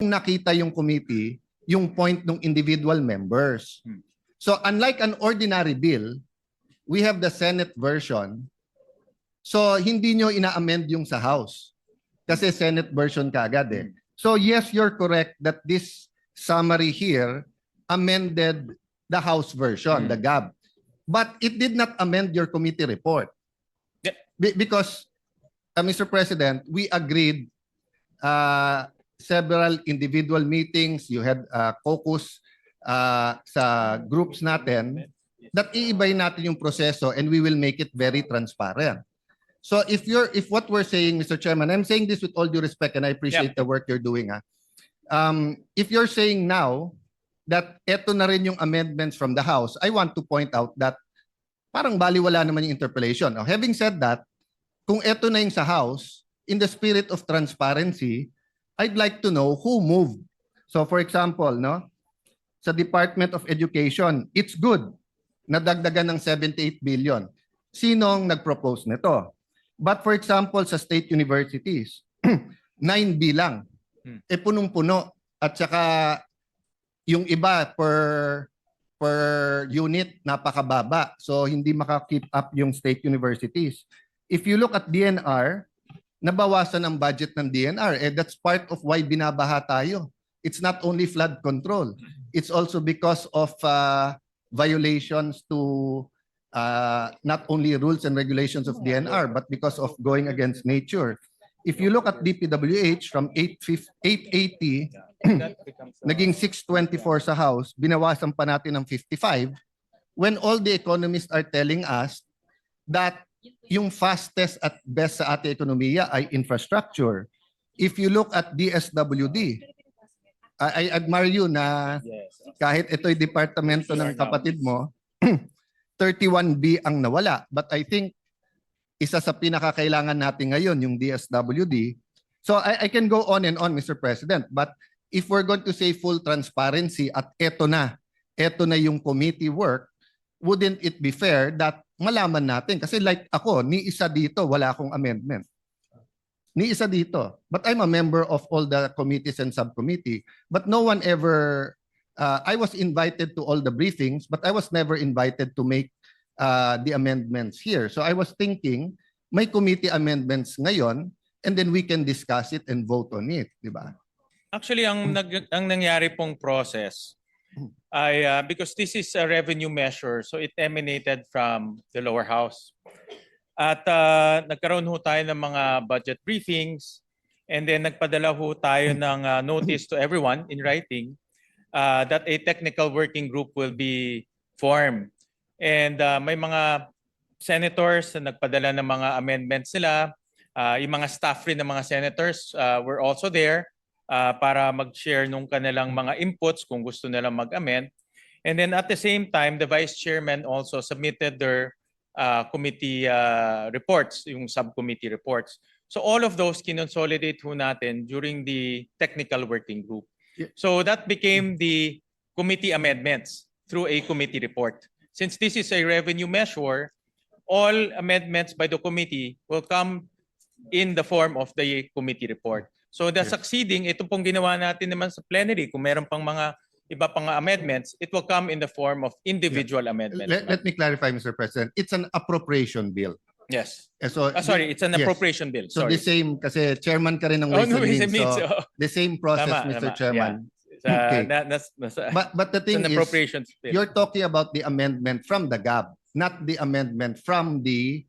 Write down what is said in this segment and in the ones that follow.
nakita yung committee yung point ng individual members. So unlike an ordinary bill, we have the Senate version. So hindi nyo ina-amend yung sa House kasi Senate version kaagad eh. So yes, you're correct that this summary here amended the House version, the GAB. But it did not amend your committee report. Because, Mr. President, we agreed several individual meetings, you had caucus sa groups natin, that iibay natin yung proseso and we will make it very transparent. So if what we're saying, Mr. Chairman, I'm saying this with all due respect and I appreciate the work you're doing. If you're saying now that eto na rin yung amendments from the House, I want to point out that parang baliwala naman yung interpellation. Now, having said that, kung eto na yung sa House, in the spirit of transparency, I'd like to know who moved. So for example, no, sa Department of Education, it's good na dagdagan ng 78 billion. Sinong nag-propose nito? But for example, sa state universities, 9B lang. Eh punong-puno. At saka yung iba per unit napakababa. So hindi maka-keep up yung state universities. If you look at DNR, nabawasan ang budget ng DNR. Eh that's part of why binabaha tayo. It's not only flood control. It's also because of violations to not only rules and regulations of DNR, but because of going against nature. If you look at DPWH from 880, naging 624 sa House, binawasan pa natin ng 55, when all the economists are telling us that yung fastest at best sa ating ekonomiya ay infrastructure. If you look at DSWD, I admire you na kahit ito'y departamento ng kapatid mo, 31B ang nawala. But I think isa sa pinakakailangan natin ngayon yung DSWD. So I can go on and on, Mr. President. But if we're going to say full transparency at eto na yung committee work, wouldn't it be fair that malaman natin? Kasi like ako, ni isa dito, wala akong amendment. Ni isa dito. But I'm a member of all the committees and subcommittee. But no one ever... I was invited to all the briefings, but I was never invited to make the amendments here. So I was thinking, may committee amendments ngayon, and then we can discuss it and vote on it, di ba? Actually, ang nangyari pong process ay because this is a revenue measure, so it emanated from the lower house. At nagkaroon ho tayo ng mga budget briefings, and then nagpadala ho tayo ng notice to everyone in writing that a technical working group will be formed. And may mga senators na nagpadala ng mga amendments nila. Yung mga staff rin ng mga senators were also there para mag-share nung kanilang mga inputs kung gusto nilang mag-amend. And then at the same time, the vice chairman also submitted their committee reports, yung subcommittee reports. So all of those kinonsolidate ho natin during the technical working group. So that became the committee amendments through a committee report. Since this is a revenue measure, all amendments by the committee will come in the form of the committee report. So the succeeding, ito pong ginawa natin naman sa plenary, kung meron pang mga iba pang amendments, it will come in the form of individual amendments. Let me clarify, Mr. President. It's an appropriation bill. Yes. So, sorry, it's an appropriation bill. So sorry. the same, kasi chairman ka rin ng Ways and Means. So the same process, Tama, Mr. tama. Chairman. Yeah. Okay. But the thing an is, appropriations bill. you're talking about the amendment from the GAB, not the amendment from the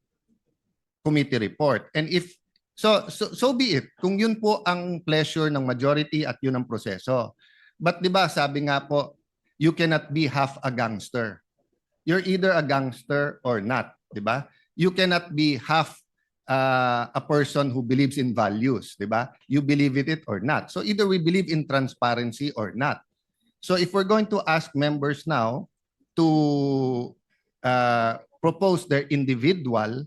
committee report. And if so be it. Kung yun po ang pleasure ng majority at yun ang proseso. But 'di ba, sabi nga po, you cannot be half a gangster. You're either a gangster or not, 'di ba? You cannot be half a person who believes in values, 'di ba? You believe in it or not. So either we believe in transparency or not. So if we're going to ask members now to propose their individual,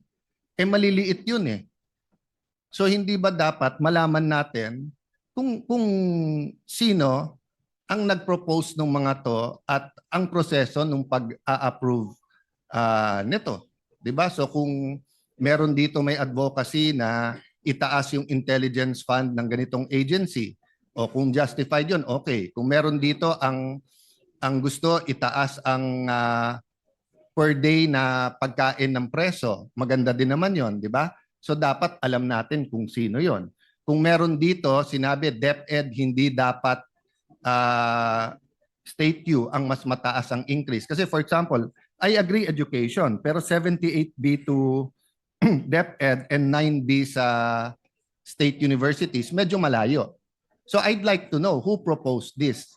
eh maliliit 'yun eh. So hindi ba dapat malaman natin kung sino ang nag-propose ng mga to at ang proseso ng pag-a-approve nito? 'Di ba? So kung meron dito may advocacy na itaas yung intelligence fund ng ganitong agency O kung justified yun, okay. Kung meron dito ang gusto itaas ang per day na pagkain ng preso, maganda din naman yon, di ba? So dapat alam natin kung sino yon. Kung meron dito, sinabi DepEd hindi dapat state you ang mas mataas ang increase. Kasi for example, I agree education, pero 78B to DepEd and 9B sa state universities, medyo malayo. So I'd like to know who proposed this.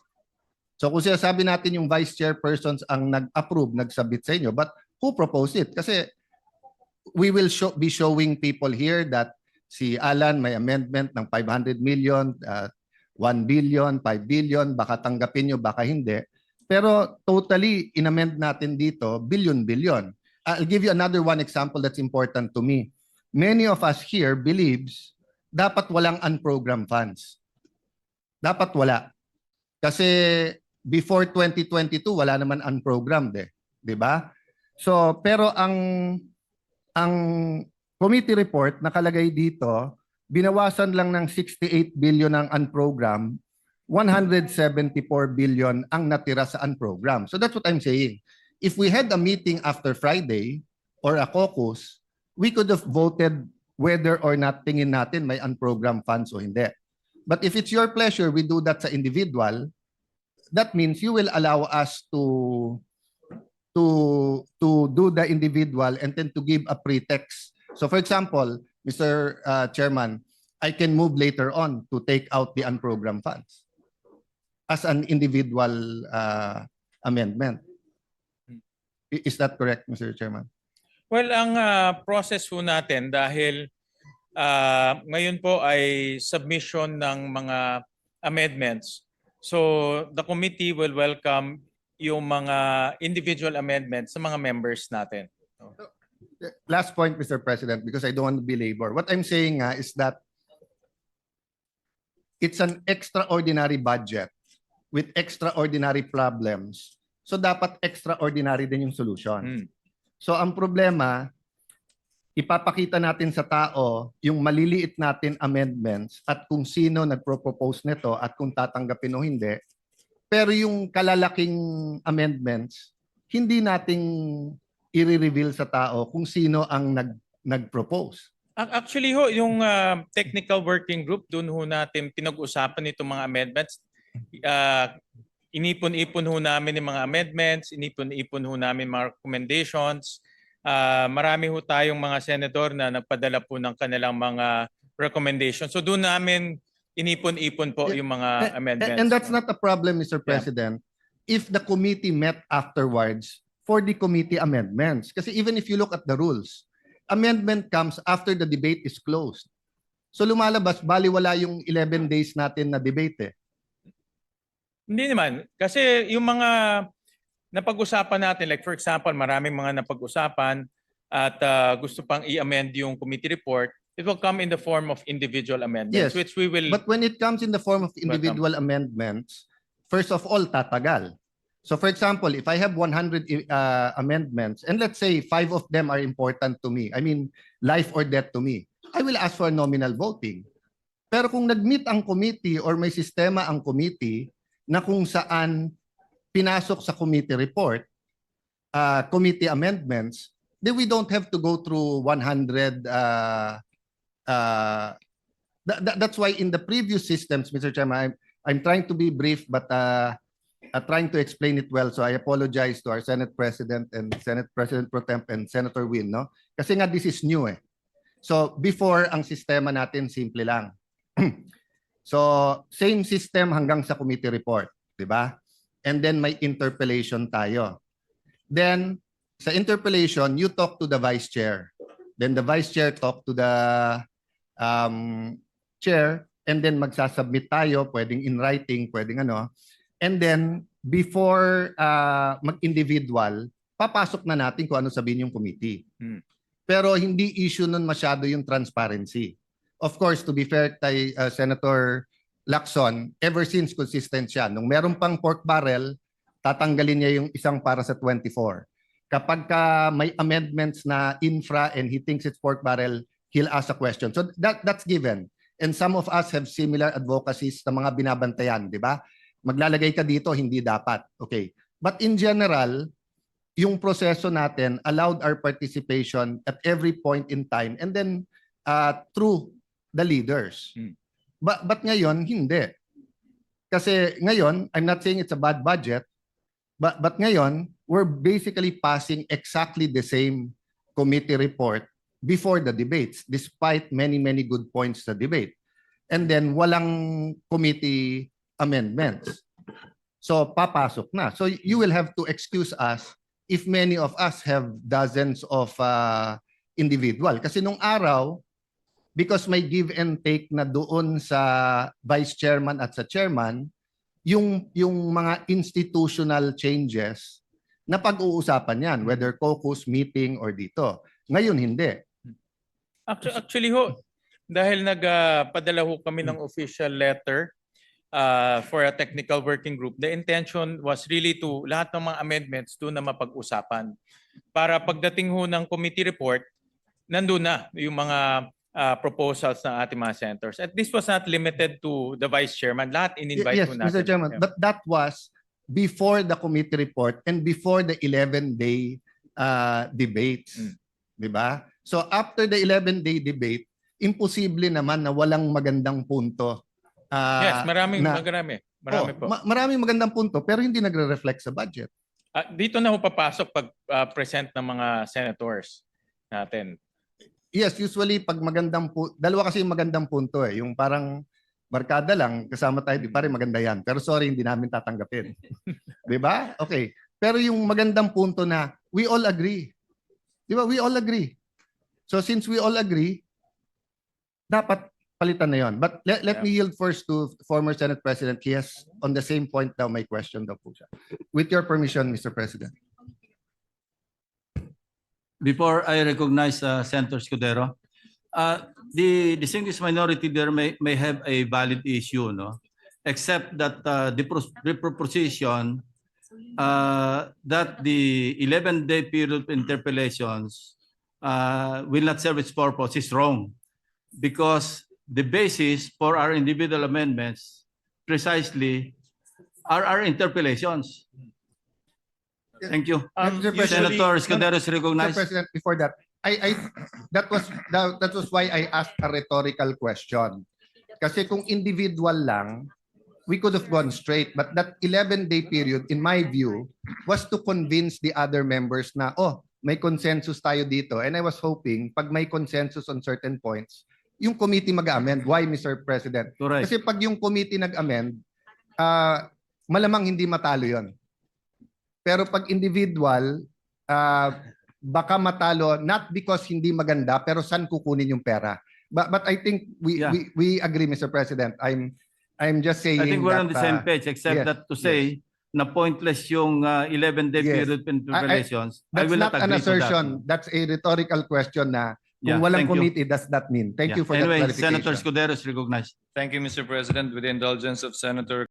So kung sinasabi natin yung vice chairpersons ang nag-approve, nagsabit sa inyo, but who proposed it? Kasi we will be showing people here that si Alan may amendment ng 500 million, 1 billion, 5 billion, baka tanggapin nyo, baka hindi. Pero totally inamend natin dito, billion. I'll give you another one example that's important to me. Many of us here believes dapat walang unprogrammed funds. Dapat wala. Kasi before 2022, wala naman unprogrammed eh. 'Di ba? So, pero ang committee report nakalagay dito, binawasan lang ng 68 billion ang unprogrammed, 174 billion ang natira sa unprogrammed. So that's what I'm saying. If we had a meeting after Friday or a caucus, we could have voted whether or not tingin natin may unprogrammed funds o hindi. But if it's your pleasure, we do that sa individual, that means you will allow us to do the individual and then to give a pretext. So for example, Mr. Chairman, I can move later on to take out the unprogrammed funds as an individual amendment. Is that correct, Mr. Chairman? Well, ang process po natin dahil ngayon po ay submission ng mga amendments. So the committee will welcome yung mga individual amendments sa mga members natin. Last point, Mr. President, because I don't want to belabor. What I'm saying is that it's an extraordinary budget with extraordinary problems. So dapat extraordinary din yung solution. So ang problema, ipapakita natin sa tao yung maliliit natin amendments at kung sino nagpro-propose nito at kung tatanggapin o hindi. Pero yung kalalaking amendments, hindi nating i-reveal sa tao kung sino ang nag-propose. Actually ho, yung technical working group, doon ho natin pinag-usapan itong mga amendments. Inipon-ipon ho namin yung mga amendments, inipon-ipon ho namin mga recommendations. Marami ho tayong mga senador na nagpadala po ng kanilang mga recommendations. So doon namin inipon-ipon po yung mga amendments. And that's not a problem, Mr. President, if the committee met afterwards for the committee amendments. Kasi even if you look at the rules, amendment comes after the debate is closed. So lumalabas, baliwala yung 11 days natin na debate eh. Hindi naman. Kasi yung mga napag-usapan natin, like for example, maraming mga napag-usapan at gusto pang i-amend yung committee report, it will come in the form of individual amendments, Yes, which we will... But when it comes in the form of individual amendments, first of all, tatagal. So for example, if I have 100 amendments, and let's say 5 of them are important to me, I mean, life or death to me, I will ask for nominal voting. Pero kung nag-meet ang committee or may sistema ang committee na kung saan pinasok sa committee report, committee amendments, then we don't have to go through 100. That's why in the previous systems, Mr. Chairman, I'm trying to be brief, but trying to explain it well. So I apologize to our Senate President and Senate President Pro Temp and Senator Win, no? Kasi nga this is new eh. So before, ang sistema natin simple lang. So same system hanggang sa committee report, di ba? And then may interpellation tayo. Then sa interpellation, you talk to the vice chair. Then the vice chair talk to the chair, and then magsasubmit tayo, pwedeng in writing, pwedeng ano. And then before mag-individual, papasok na natin kung ano sabihin yung committee. Pero hindi issue nun masyado yung transparency. Of course, to be fair kay Senator Lacson, ever since consistent siya. Nung meron pang pork barrel, tatanggalin niya yung isang para sa 24. Kapag may amendments na infra and he thinks it's pork barrel, he'll ask a question. So that's given. And some of us have similar advocacies sa mga binabantayan, di ba? Maglalagay ka dito, hindi dapat. Okay. But in general, yung proseso natin allowed our participation at every point in time and then through the leaders. But ngayon, hindi. Kasi ngayon, I'm not saying it's a bad budget, but ngayon, we're basically passing exactly the same committee report before the debates, despite many, many good points sa debate. And then, walang committee amendments. So, papasok na. So, you will have to excuse us if many of us have dozens of individual. Kasi nung araw, because may give and take na doon sa vice chairman at sa chairman, yung mga institutional changes na pag-uusapan yan, whether caucus, meeting, or dito. Ngayon, hindi. Actually ho, dahil nagpadala ho kami ng official letter for a technical working group, the intention was really to lahat ng mga amendments doon na mapag-usapan. Para pagdating ho ng committee report, nandun na yung mga proposals ng ating mga senators. And this was not limited to the vice chairman. Lahat in-invite Yes, ho natin. Mr. Chairman, but that was before the committee report and before the 11-day debates. Di ba? So after the 11-day debate, imposible naman na walang magandang punto. Yes, marami po. Maraming magandang punto pero hindi nagre-reflect sa budget. Dito na ho papasok pag present ng mga senators natin. Yes, usually pag dalawa kasi yung magandang punto eh. Yung parang barkada lang, kasama tayo, di pare maganda yan. Pero sorry, hindi namin tatanggapin. Di ba? Okay. Pero yung magandang punto na we all agree. Di ba? We all agree. So since we all agree, dapat palitan na yon. But let me yield first to former Senate President. He has on the same point daw may question daw po siya. With your permission, Mr. President. Before I recognize Senator Escudero, the distinguished minority there may have a valid issue, no? Except that the proposition that the 11-day period of interpellations will not serve its purpose is wrong because the basis for our individual amendments precisely are our interpellations. Thank you. Senator Escudero is recognized. Mr. President, before that, that was why I asked a rhetorical question. Kasi kung individual lang, we could have gone straight. But that 11-day period, in my view, was to convince the other members na, oh, may consensus tayo dito. And I was hoping, pag may consensus on certain points, yung committee mag-amend. Why, Mr. President? Correct. Kasi pag yung committee nag-amend, malamang hindi matalo yon. Pero pag individual, baka matalo not because hindi maganda pero saan kukunin yung pera. But I think we agree, Mr. President. I'm just saying I think we're that, on the same page except yes, that to say na pointless yung 11-day Yes. period of interpellations. I that's will not not an agree to assertion. that. That's a rhetorical question na Yeah, kung walang thank you. committee, does that mean? Thank Yeah. you for that Anyway, clarification. Senator Escudero is recognized. Thank you, Mr. President. With the indulgence of Senator